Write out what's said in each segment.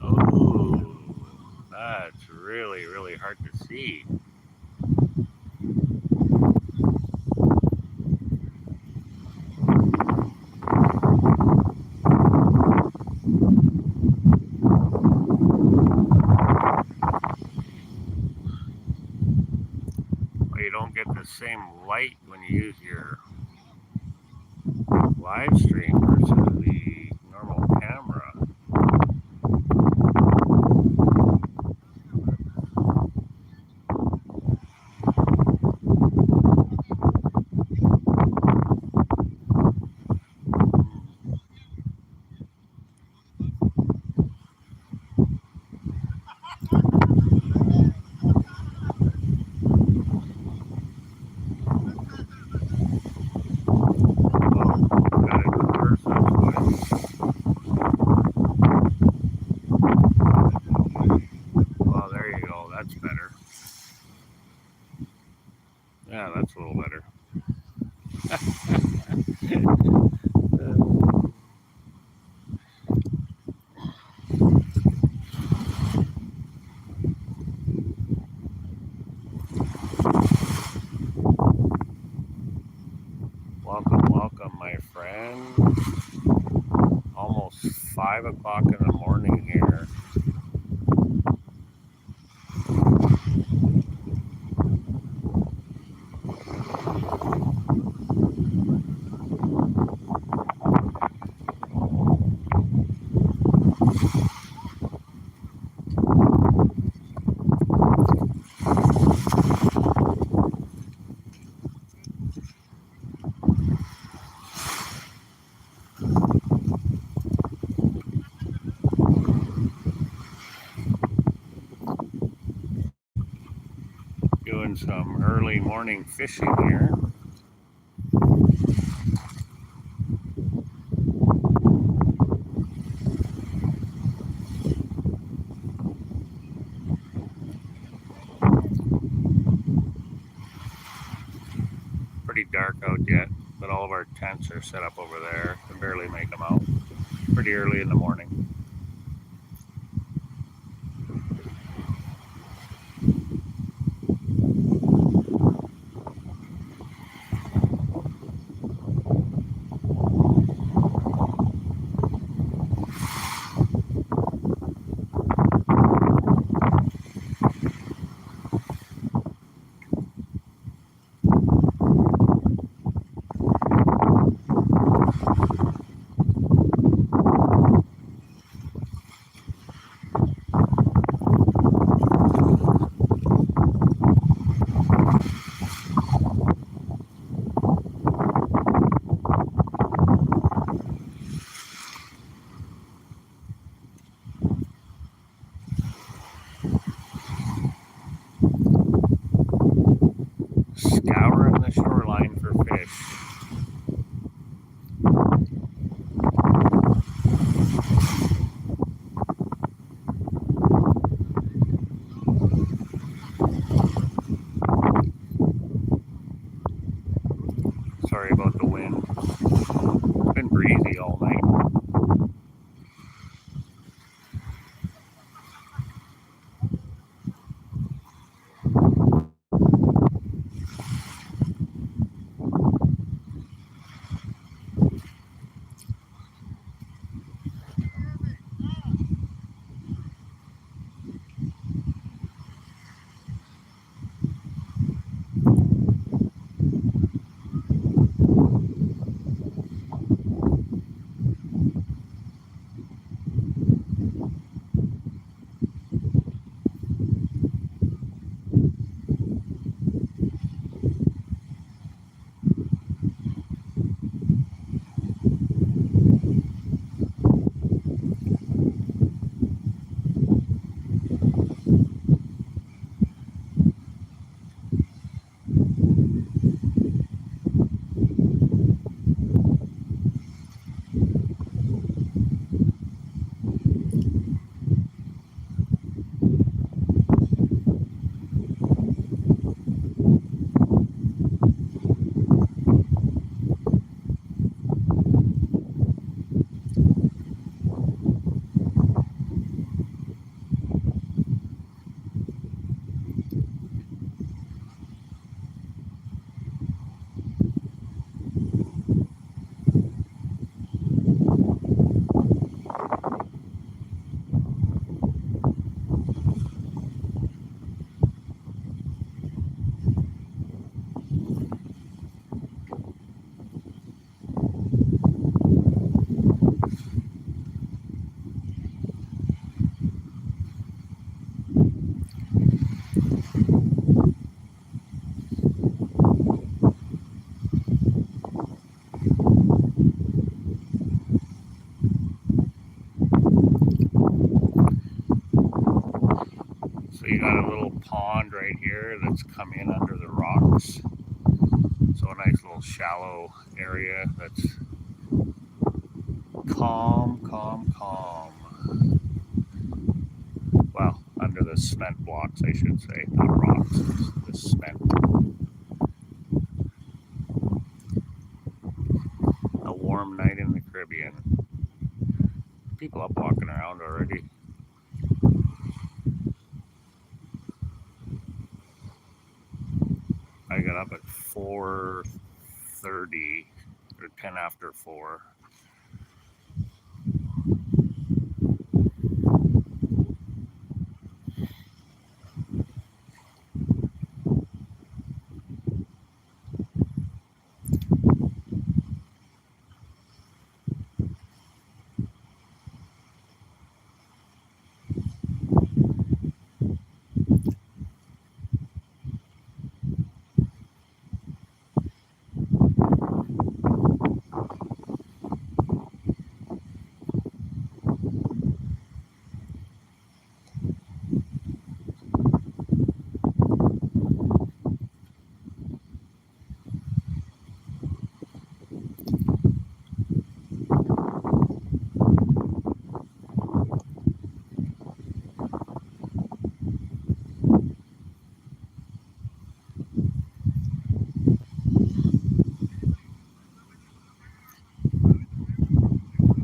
Oh, that's really, really hard to see. Well, you don't get the same light when you use your live stream versus the normal camera. Oh, got it reversed. That's why. Well, there you go. That's better. Yeah, that's a little better. Welcome, welcome, my friend. Almost 5 o'clock in the morning here. Doing some early morning fishing here. Pretty dark out yet, but all of our tents are set up over there. Can barely make them out. Pretty early in the morning. So you got a little pond right here that's come in under the rocks. So a nice little shallow area that's calm. Well, under the cement blocks, I should say, not rocks, the cement. A warm night in the Caribbean. People up walking around already. I got up at 4:30 or 10 after 4.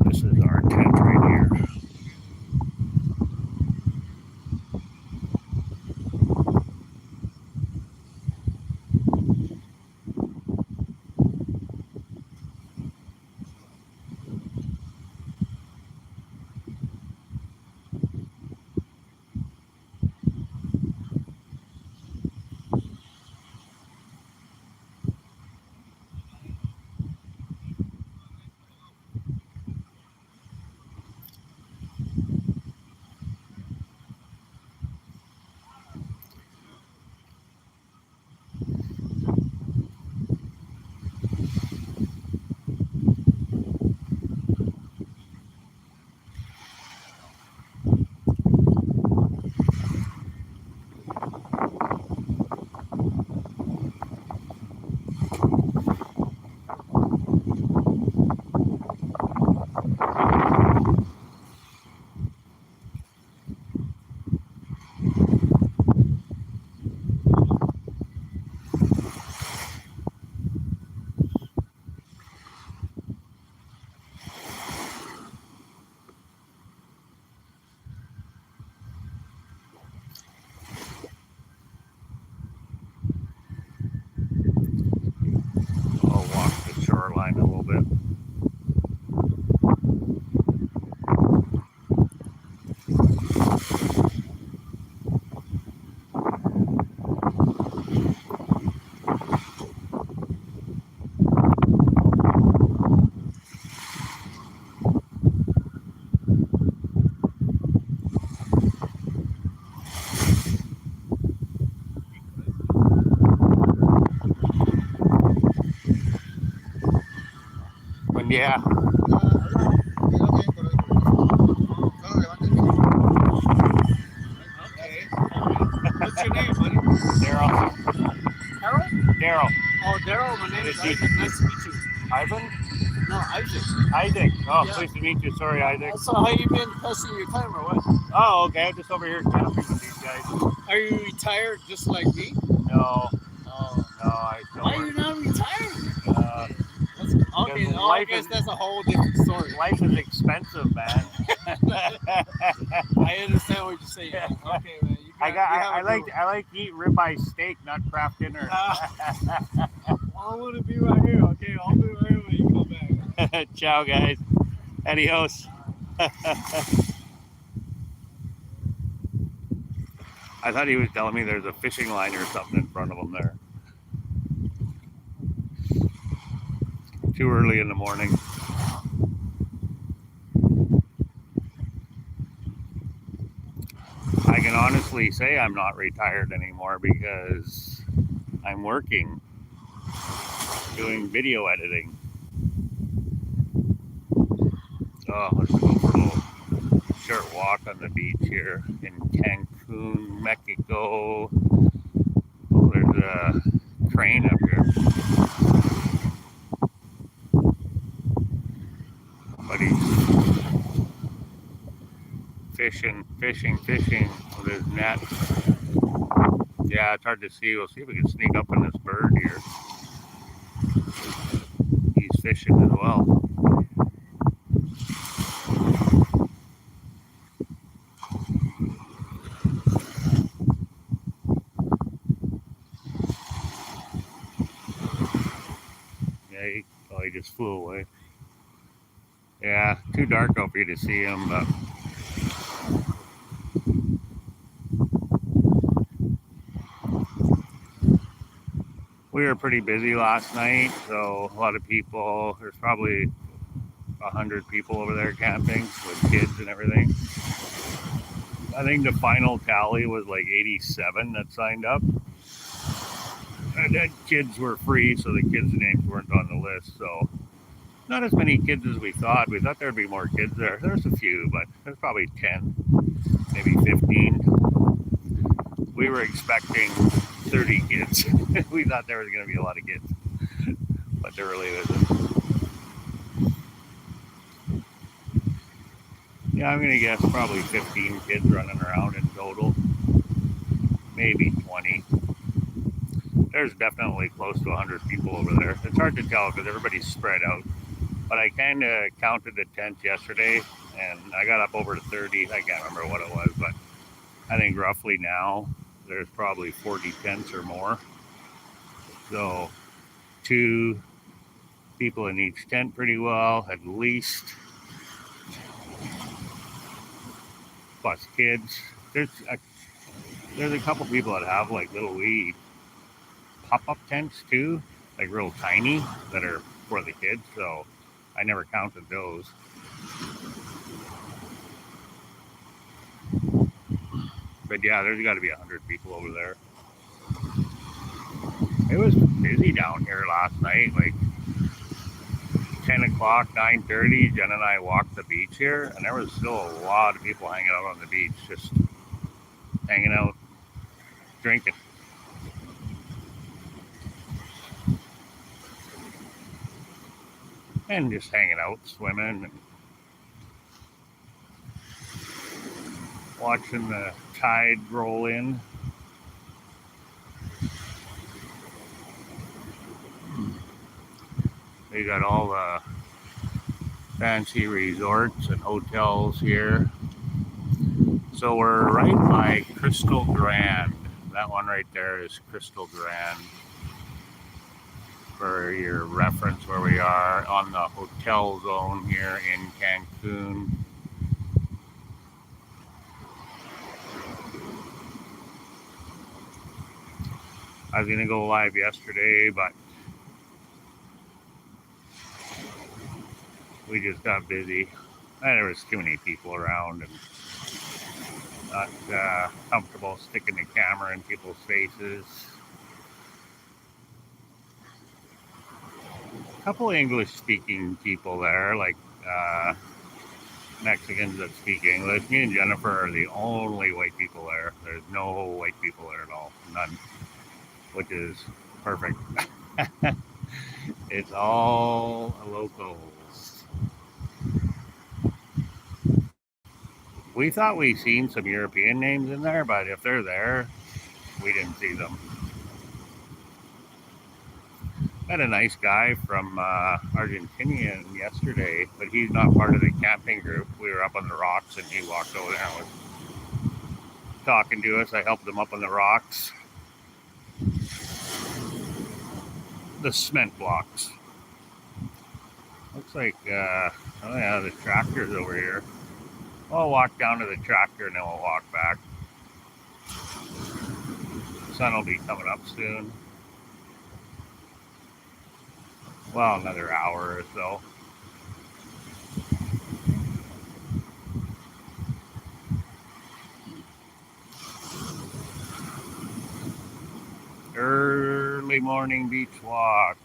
This is our tent right here. I'll walk the shoreline a little bit. Buen día. What's your name, buddy? Darryle. Harold? Darryle. Oh, Darryle. My name is Good to Isaac. Nice to meet you. Ivan? No, Isaac. Isaac. Oh, Yeah. pleased to meet you. Sorry, Isaac. So how you been passing your time or what? Oh, okay. I'm just over here camping with these guys. Are you retired just like me? No, Oh. I still Why are work. you not retired? Okay, because I life guess is- that's a whole different story. Life is expensive, man. I understand what you're saying. Okay, man. I like to eat ribeye steak, not craft dinner. I want to be right here. Okay, I'll be right here when you come back. Ciao, guys. Adios. I thought he was telling me there's a fishing line or something in front of him there. Too early in the morning. I can honestly say I'm not retired anymore because I'm working, doing video editing. Oh, let's go for a little short walk on the beach here in Cancun, Mexico. Oh, there's a crane up here. Somebody's fishing with his net. Yeah, it's hard to see. We'll see if we can sneak up on this bird here. He's fishing as well. Yeah, he just flew away. Yeah, too dark out for you to see him, but we were pretty busy last night, so a lot of people, there's probably 100 people over there camping with kids and everything. I think the final tally was like 87 that signed up. And then kids were free, so the kids' names weren't on the list, so not as many kids as we thought. We thought there'd be more kids there. There's a few, but there's probably 10, maybe 15. We were expecting 30 kids. We thought there was going to be a lot of kids, but there really isn't. Yeah, I'm going to guess probably 15 kids running around in total, maybe 20. There's definitely close to 100 people over there. It's hard to tell because everybody's spread out, but I kind of counted the tents yesterday, and I got up over to 30. I can't remember what it was, but I think roughly now there's probably 40 tents or more. So 2 people in each tent pretty well, at least, plus kids. There's a couple people that have like little wee pop-up tents too, like real tiny, that are for the kids, so I never counted those. But yeah, there's got to be 100 people over there. It was busy down here last night, like 10 o'clock, 9:30. Jen and I walked the beach here, and there was still a lot of people hanging out on the beach, just hanging out, drinking. And just hanging out, swimming, and watching the tide roll in. They got all the fancy resorts and hotels here. So we're right by Crystal Grand. That one right there is Crystal Grand. For your reference, where we are on the hotel zone here in Cancun. I was going to go live yesterday, but we just got busy. There was too many people around and not comfortable sticking the camera in people's faces. A couple of English-speaking people there, like Mexicans that speak English. Me and Jennifer are the only white people there. There's no white people there at all. None. Which is perfect. It's all locals. We thought we seen some European names in there, but if they're there, we didn't see them. Met a nice guy from Argentina yesterday, but he's not part of the camping group. We were up on the rocks, and he walked over there and was talking to us. I helped him up on the rocks. The cement blocks. Looks like, oh yeah, the tractor's over here. I'll walk down to the tractor and then we'll walk back. The sun will be coming up soon. Well, another hour or so. Early morning beach walk.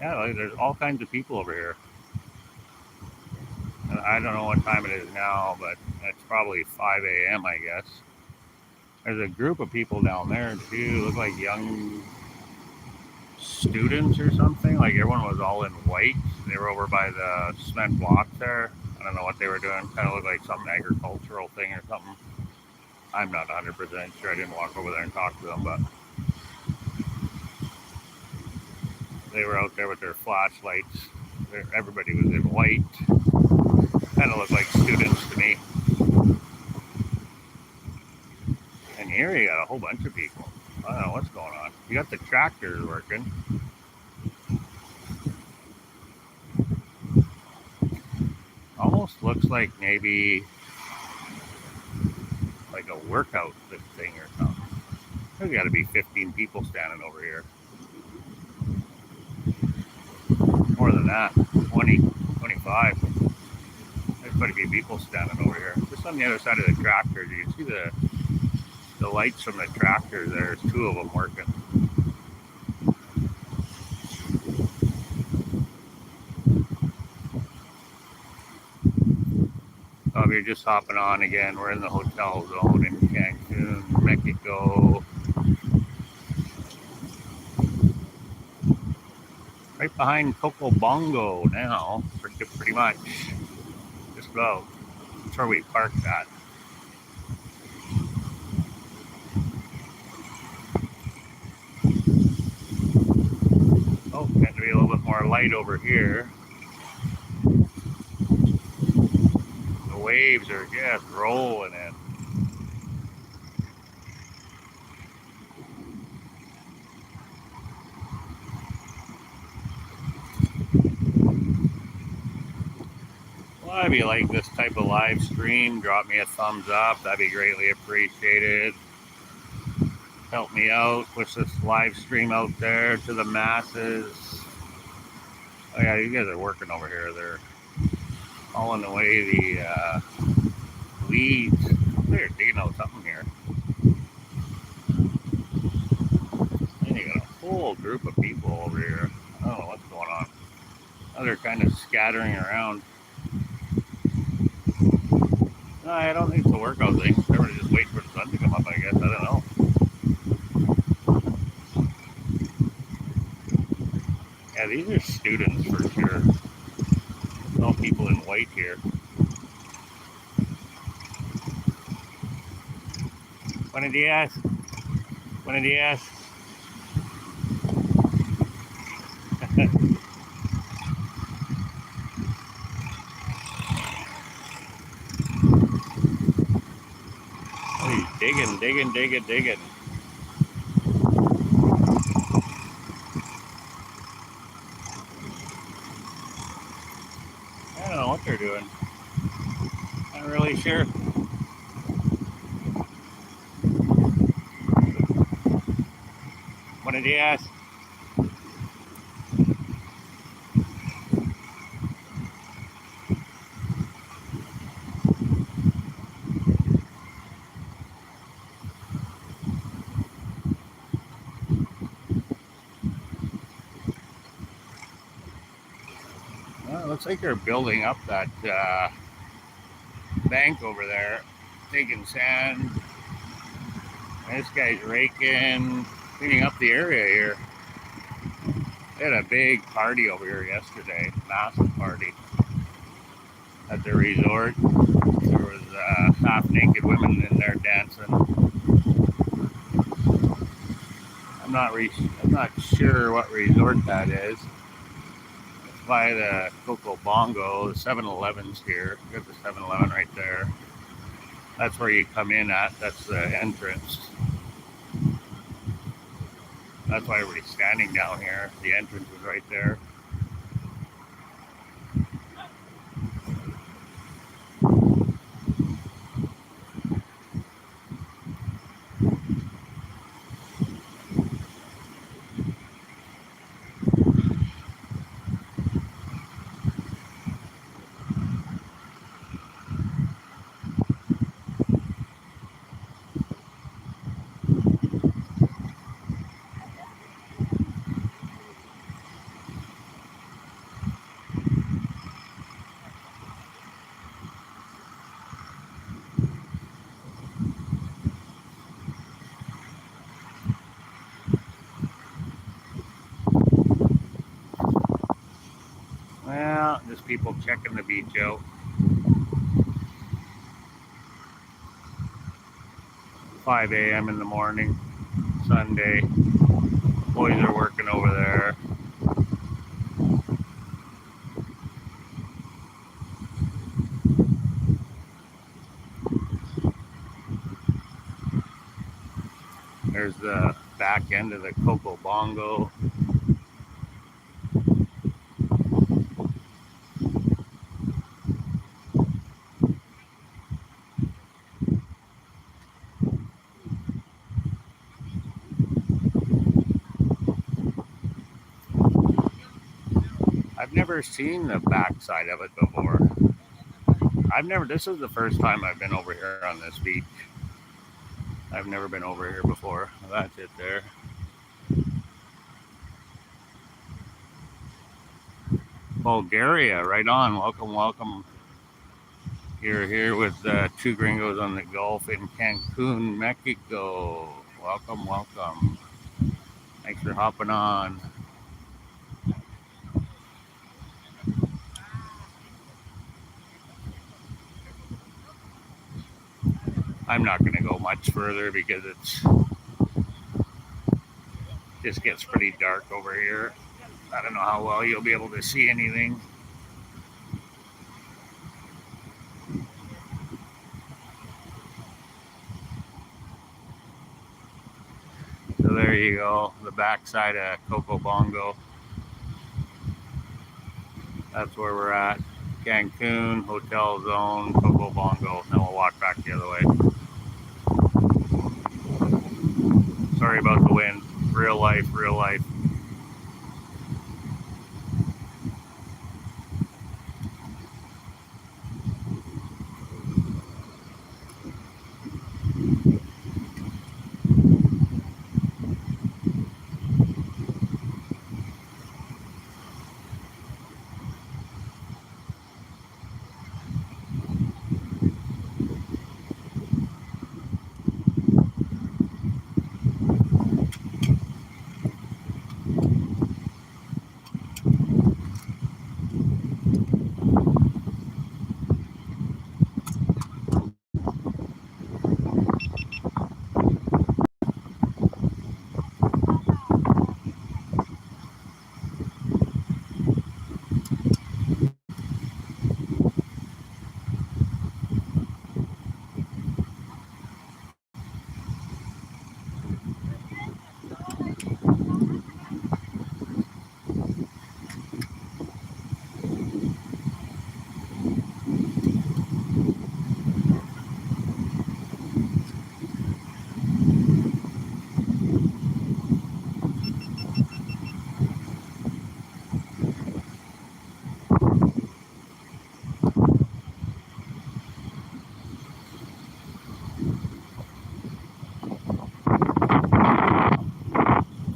Yeah, like, there's all kinds of people over here. And I don't know what time it is now, but it's probably 5 a.m. I guess. There's a group of people down there too. Look like young students or something. Like everyone was all in white. They were over by the cement blocks there. I don't know what they were doing. Kind of looked like some agricultural thing or something. I'm not 100% sure. I didn't walk over there and talk to them, but they were out there with their flashlights. Everybody was in white. Kind of looked like students to me. And here you got a whole bunch of people. I don't know what's going on. You got the tractors working. Almost looks like maybe like a workout thing or something. There's got to be 15 people standing over here. More than that, 20, 25. There's quite a few people standing over here. Just on the other side of the tractors, you can see the lights from the tractors. There's two of them working. So if you're just hopping on again, we're in the hotel zone in Cancun, Mexico. Right behind Coco Bongo now, pretty much. Just about. That's where we parked at. Oh, got to be a little bit more light over here. The waves are just rolling in. Well, if you like this type of live stream, drop me a thumbs up. That'd be greatly appreciated. Help me out, push this live stream out there to the masses. Oh yeah, you guys are working over here. They're hauling away the weeds. They're digging out something here. And you got a whole group of people over here. I don't know what's going on. Oh, they're kind of scattering around. No, I don't think it's a workout thing. They were just waiting for the sun to come up, I guess. I don't know. Yeah, these are students for sure. No people in white here. Buenos dias. Buenos dias. Oh, he's digging. I don't know what they're doing. Not really sure. Buenos dias. Well, it looks like they're building up that bank over there, taking sand. This guy's raking, cleaning up the area here. They had a big party over here yesterday, massive party at the resort. There was half-naked women in there dancing. I'm not sure what resort that is. It's by the Coco Bongo. The 7-Eleven's here. You got the 7-Eleven right there. That's where you come in at. That's the entrance. That's why everybody's standing down here. The entrance is right there. Just people checking the beach out. 5 a.m. in the morning, Sunday. Boys are working over there. There's the back end of the Coco Bongo. I've never seen the backside of it before. This is the first time I've been over here on this beach. I've never been over here before. That's it there. Bulgaria, right on. Welcome, welcome. You're here with two gringos on the Gulf in Cancun, Mexico. Welcome, welcome. Thanks for hopping on. I'm not going to go much further because just gets pretty dark over here. I don't know how well you'll be able to see anything. So there you go, the backside of Coco Bongo. That's where we're at. Cancun, Hotel Zone, Coco Bongo. Then we'll walk back the other way. Sorry about the wind. Real life, real life.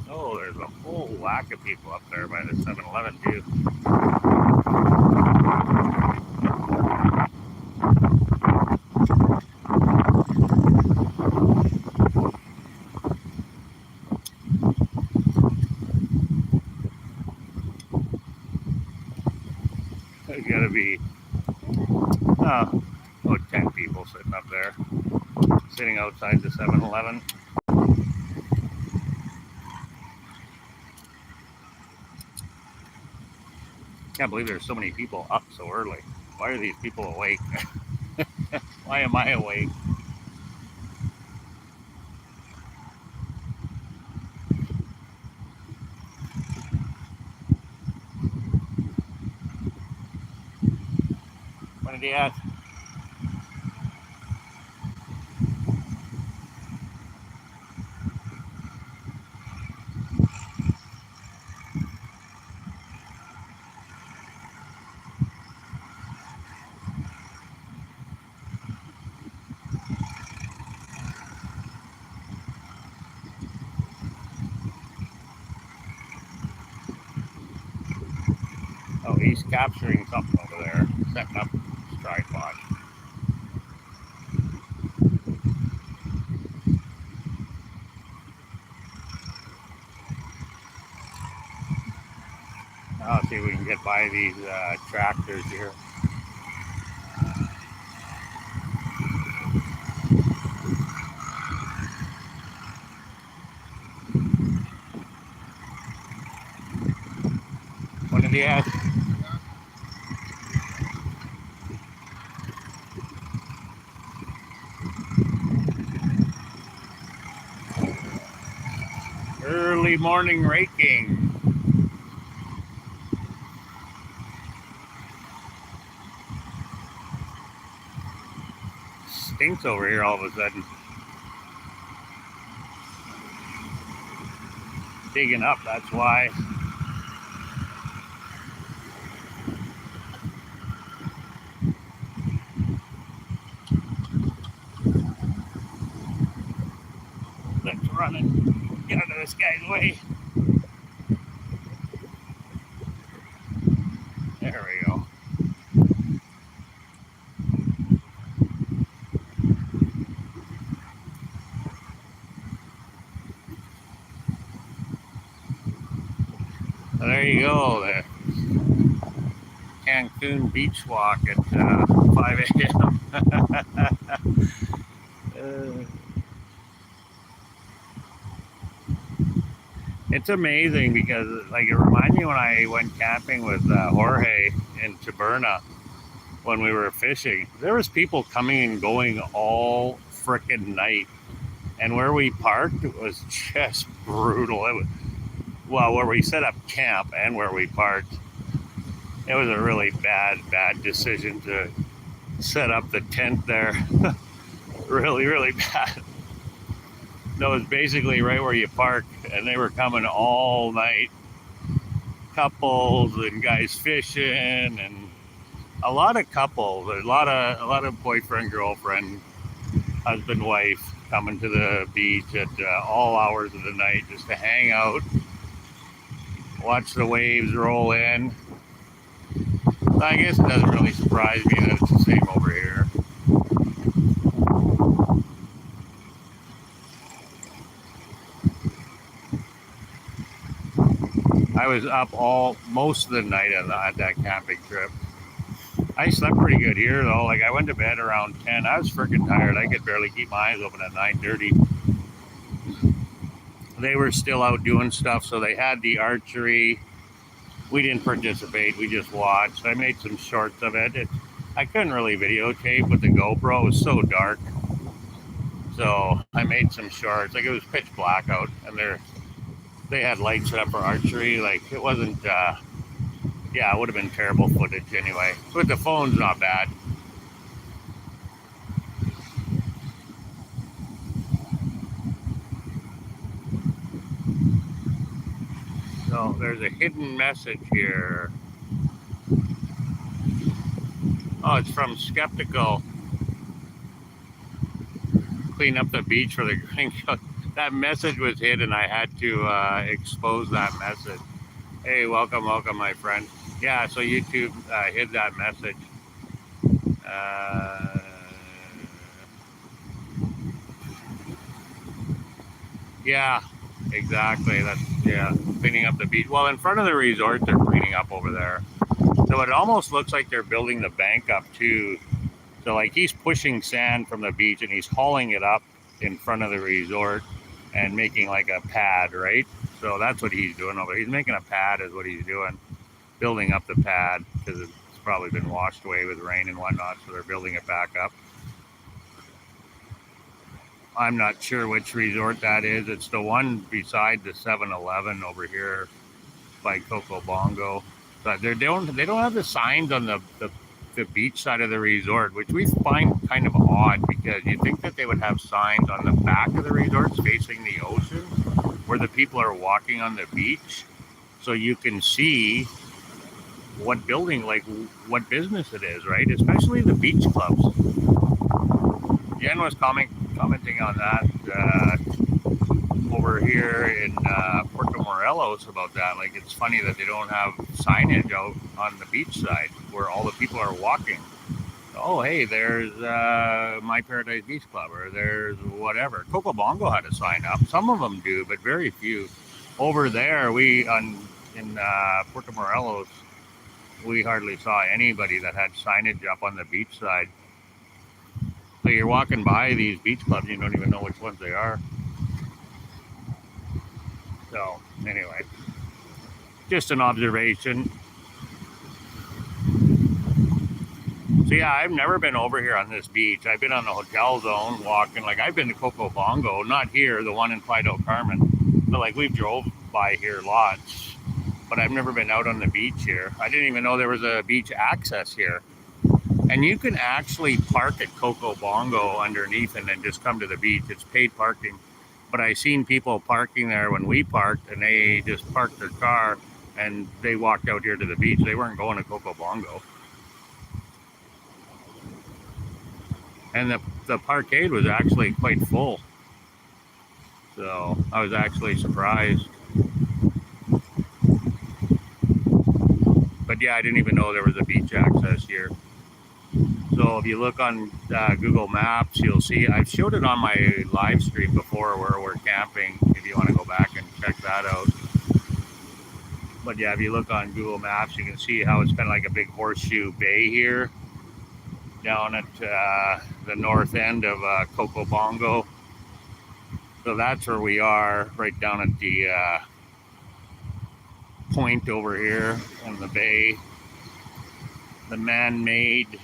Oh, there's a whole whack of people up there by the 7-Eleven too. There's gotta be about 10 people sitting up there, sitting outside the 7-Eleven. Can't believe there's so many people up so early. Why are these people awake? Why am I awake? Buenos días. Oh, he's capturing something over there, setting up his tripod. Oh, See if we can get by these tractors here. Buenos días. Early morning raking. Stinks over here all of a sudden. Digging up, that's why. Let's run it. Get out of this guy's way. There we go. Well, there you go. The Cancun beach walk at 5 a.m. It's amazing because, like, it reminds me when I went camping with Jorge in Taberna when we were fishing. There was people coming and going all frickin' night, and where we parked it was just brutal. It was, well, where we set up camp and where we parked, it was a really bad decision to set up the tent there. really bad. No, it was basically right where you park, and they were coming all night. Couples and guys fishing, and a lot of couples, a lot of boyfriend, girlfriend, husband, wife coming to the beach at all hours of the night just to hang out, watch the waves roll in. I guess it doesn't really surprise me that it's the same over here. I was up most of the night on that camping trip. I slept pretty good here though. Like, I went to bed around 10. I was freaking tired. I could barely keep my eyes open at 9:30. They were still out doing stuff, so they had the archery. We didn't participate. We just watched. I made some shorts of it. I couldn't really videotape with the GoPro. It was so dark. So I made some shorts. Like, it was pitch black out, and they had lights set up for archery. Like, it wasn't, yeah, it would have been terrible footage anyway. But the phone's not bad. So there's a hidden message here. Oh, it's from Skeptical. Clean up the beach for the gringos. That message was hidden. I had to expose that message. Hey, welcome, my friend. Yeah, so YouTube hid that message. Yeah, exactly. Yeah, cleaning up the beach. Well, in front of the resort, they're cleaning up over there. So it almost looks like they're building the bank up too. So, like, he's pushing sand from the beach and he's hauling it up in front of the resort and making like a pad, right? So that's what he's doing over. He's making a pad is what he's doing, building up the pad because it's probably been washed away with rain and whatnot. So they're building it back up. I'm not sure which resort that is. It's the one beside the 7-Eleven over here by Coco Bongo. But they don't have the signs on the beach side of the resort, which we find kind of odd because you'd think that they would have signs on the back of the resorts facing the ocean where the people are walking on the beach, so you can see what building, like what business it is, right? Especially the beach clubs. Jen was commenting on that over here in Puerto Morelos about that. Like, it's funny that they don't have signage out on the beach side where all the people are walking. Oh, hey, there's My Paradise Beach Club, or there's whatever. Coco Bongo had a sign up. Some of them do, but very few. Over there, in Puerto Morelos, we hardly saw anybody that had signage up on the beach side. So you're walking by these beach clubs, you don't even know which ones they are. So anyway, just an observation. So yeah, I've never been over here on this beach. I've been on the hotel zone walking. Like I've been to Coco Bongo, not here, the one in Playa del Carmen. But like we've drove by here lots. But I've never been out on the beach here. I didn't even know there was a beach access here. And you can actually park at Coco Bongo underneath and then just come to the beach. It's paid parking. But I seen people parking there when we parked, and they just parked their car and they walked out here to the beach. They weren't going to Coco Bongo. And the parkade was actually quite full. So I was actually surprised. But yeah, I didn't even know there was a beach access here. So if you look on Google Maps, you'll see, I've showed it on my live stream before where we're camping, if you want to go back and check that out. But yeah, if you look on Google Maps, you can see how it's kind of like a big horseshoe bay here down at the north end of Coco Bongo. So that's where we are, right down at the point over here in the bay, the man-made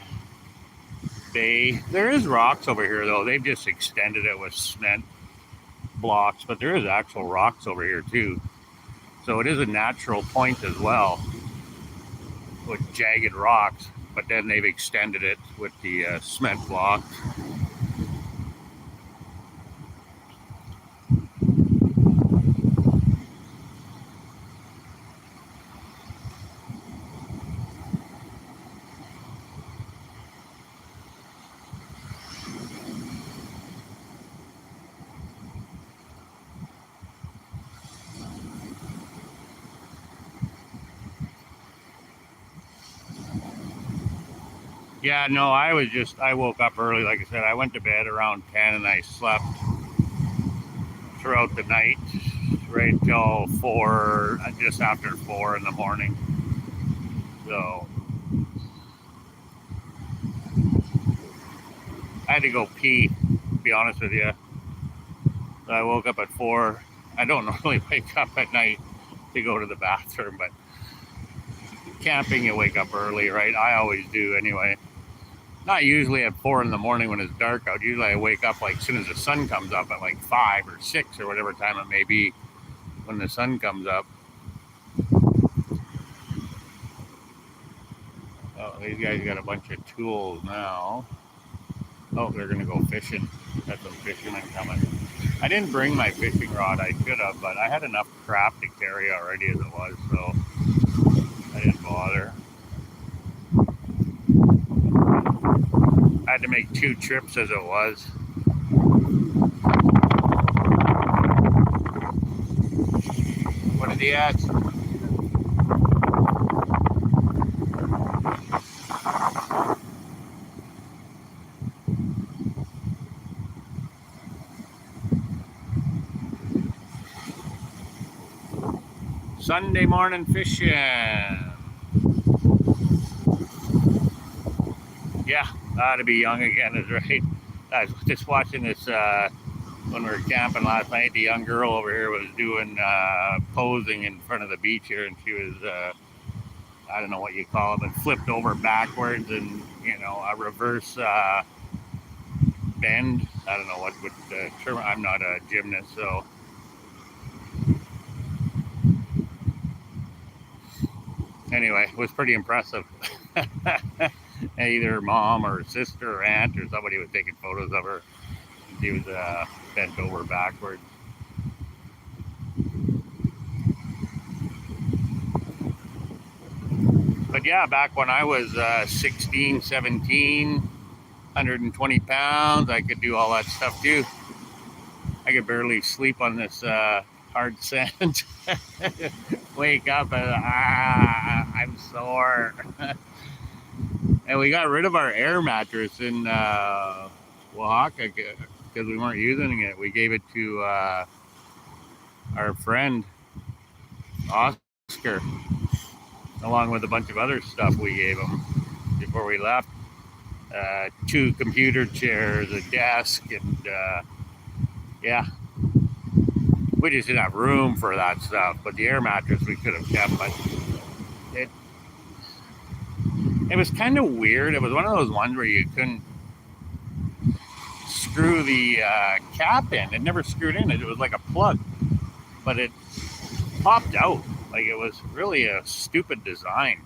bay. There is rocks over here though. They've just extended it with cement blocks, but there is actual rocks over here too. So it is a natural point as well with jagged rocks, but then they've extended it with the cement blocks. Yeah, no, I woke up early. Like I said, I went to bed around 10 and I slept throughout the night, right till 4, just after 4 in the morning. So I had to go pee, to be honest with you. So I woke up at 4. I don't normally wake up at night to go to the bathroom, but camping, you wake up early, right? I always do anyway. Not usually at 4 in the morning when it's dark out. Usually I wake up like as soon as the sun comes up at like 5 or 6 or whatever time it may be when the sun comes up. Oh, these guys got a bunch of tools now. Oh, they're gonna go fishing. Got some fishermen coming. I didn't bring my fishing rod. I should have, but I had enough crap to carry already as it was, so I didn't bother. I had to make 2 trips as it was. What did he ask? Sunday morning fishing. Yeah, to be young again is right. I was just watching this when we were camping last night. The young girl over here was doing posing in front of the beach here, and she was I don't know what you call it, but flipped over backwards and a reverse bend. I don't know what would term. I'm not a gymnast, so. Anyway, it was pretty impressive. Either mom or sister or aunt or somebody was taking photos of her. She was bent over backwards. But yeah, back when I was 16, 17, 120 pounds, I could do all that stuff too. I could barely sleep on this hard sand. Wake up and I'm sore. And we got rid of our air mattress in Oaxaca because we weren't using it. We gave it to our friend Oscar. Oscar, along with a bunch of other stuff we gave him before we left. 2 computer chairs, a desk, and yeah, we just didn't have room for that stuff. But the air mattress we could have kept, but it was kind of weird. It was one of those ones where you couldn't screw the cap in. It never screwed in. It was like a plug, but it popped out. Like, it was really a stupid design.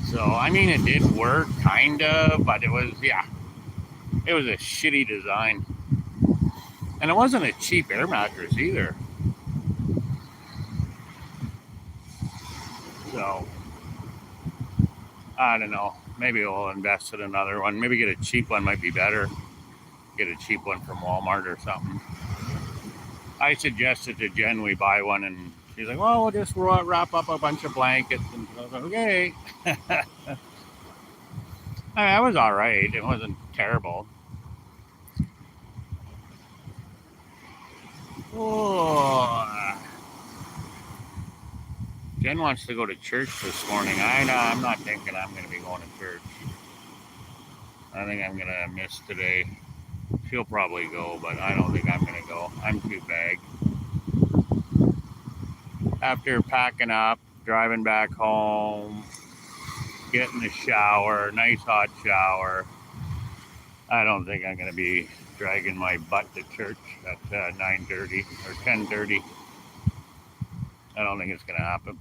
So, I mean, it did work, kind of, but it was, yeah, it was a shitty design. And it wasn't a cheap air mattress either. So, I don't know. Maybe we'll invest in another one. Maybe get a cheap one, might be better. Get a cheap one from Walmart or something. I suggested to Jen we buy one, and she's like, well, we'll just wrap up a bunch of blankets. And I was like, okay. I mean, it was all right. It wasn't terrible. Oh. Jen wants to go to church this morning. I'm not thinking I'm going to be going to church. I think I'm going to miss today. She'll probably go, but I don't think I'm going to go. I'm too bagged. After packing up, driving back home, getting a shower, nice hot shower, I don't think I'm going to be dragging my butt to church at 9:30 or 10:30. I don't think it's going to happen.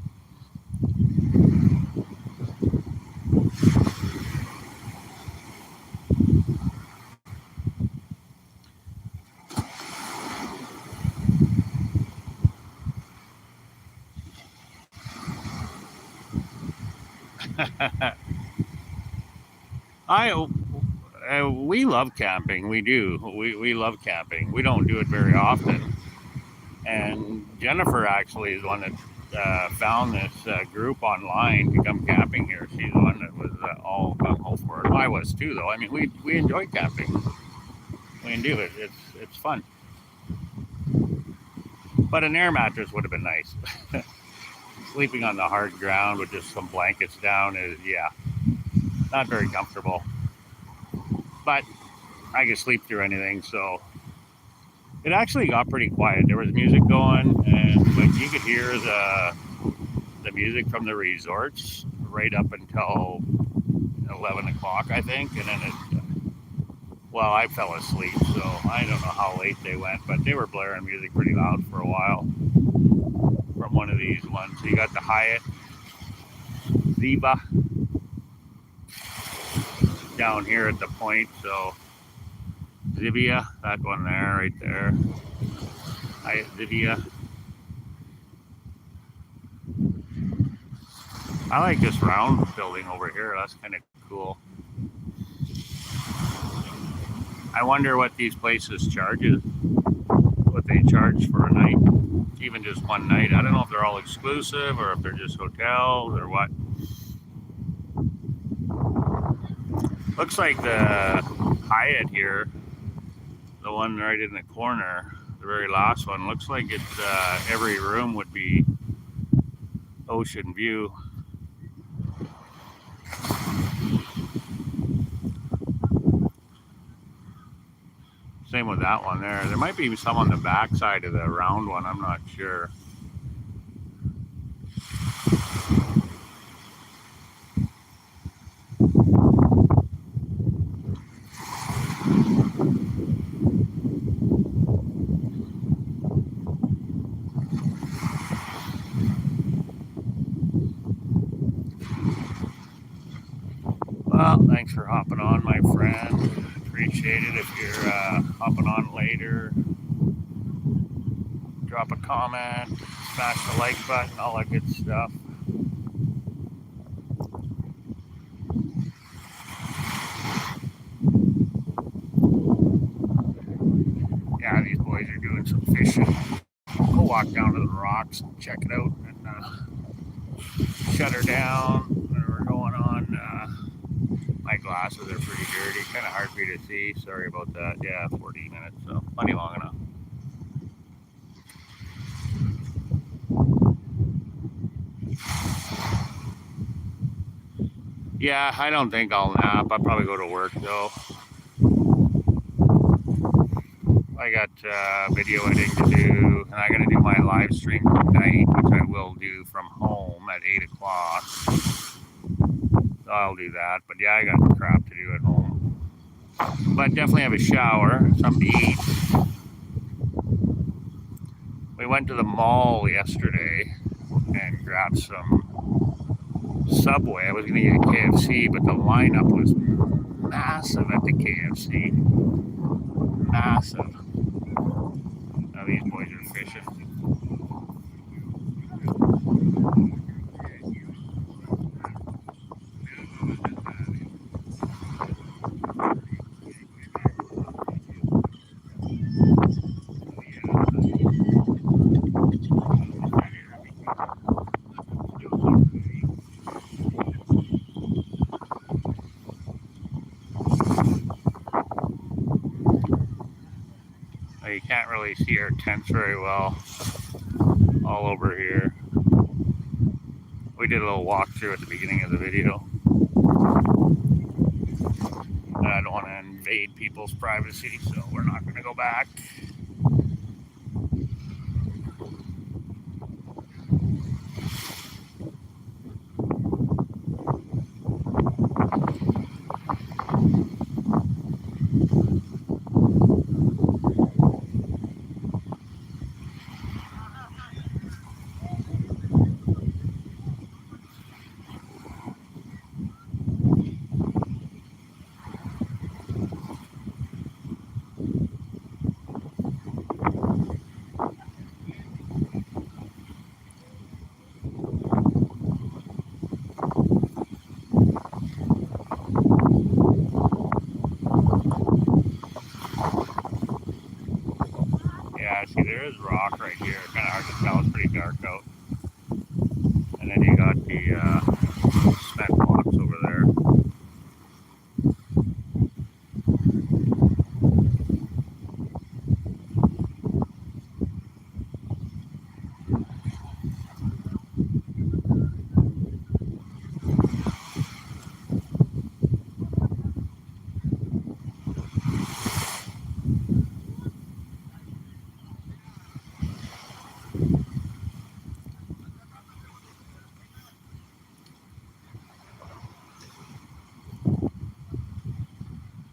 We love camping. We do. We love camping. We don't do it very often. And Jennifer actually is the one that found this group online to come camping here. She's the one that was all gung-ho for it. I was too, though. I mean, we enjoy camping. We do it. It's fun. But an air mattress would have been nice. Sleeping on the hard ground with just some blankets down is, yeah, not very comfortable. But I could sleep through anything, so it actually got pretty quiet. There was music going, and like you could hear the music from the resorts right up until 11 o'clock, I think, and then well, I fell asleep, so I don't know how late they went, but they were blaring music pretty loud for a while from one of these ones. So you got the Hyatt Ziva down here at the point, so Zivia, that one there, right there. Hyatt Zivia. I like this round building over here. That's kind of cool. I wonder what these places charges, what they charge for a night, even just one night. I don't know if they're all exclusive or if they're just hotels or what. Looks like the Hyatt here, the one right in the corner, the very last one, looks like it's every room would be ocean view. Same with that one there. There might be some on the back side of the round one. I'm not sure. Well, thanks for hopping on, my friend. Appreciate it. If you're hopping on later, drop a comment, smash the like button, all that good stuff. Yeah, these boys are doing some fishing. We'll walk down to the rocks and check it out and shut her down. We're going on. My glasses are pretty dirty, kind of hard for you to see. Sorry about that. Yeah, 40 minutes, so plenty long enough. Yeah, I don't think I'll nap. I'll probably go to work though. I got video editing to do, and I got to do my live stream tonight, which I will do from home at 8 o'clock. So I'll do that. But yeah, I got crap to do at home. But definitely have a shower, something to eat. We went to the mall yesterday and grabbed some Subway. I was going to get a KFC, but the lineup was massive at the KFC. Massive. Now these boys are fishing. You can't really see our tents very well all over here. We did a little walkthrough at the beginning of the video. I don't want to invade people's privacy, so we're not going to go back. Yeah, see, there is rock right here. Kind of hard to tell. It's pretty dark out. And then you got the cement blocks over there.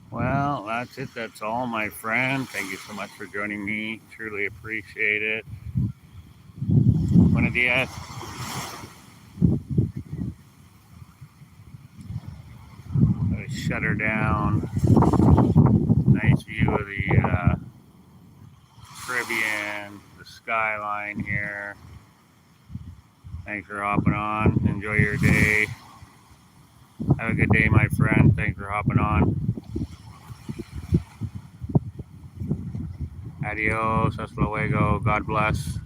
Well, that's it. That's all, my friend. Thank you so much for joining me. Truly appreciate it. Buenos dias. Let's shut her down. Nice view of the Caribbean, the skyline here. Thanks for hopping on. Enjoy your day. Have a good day, my friend. Thanks for hopping on. Adios, hasta luego, God bless.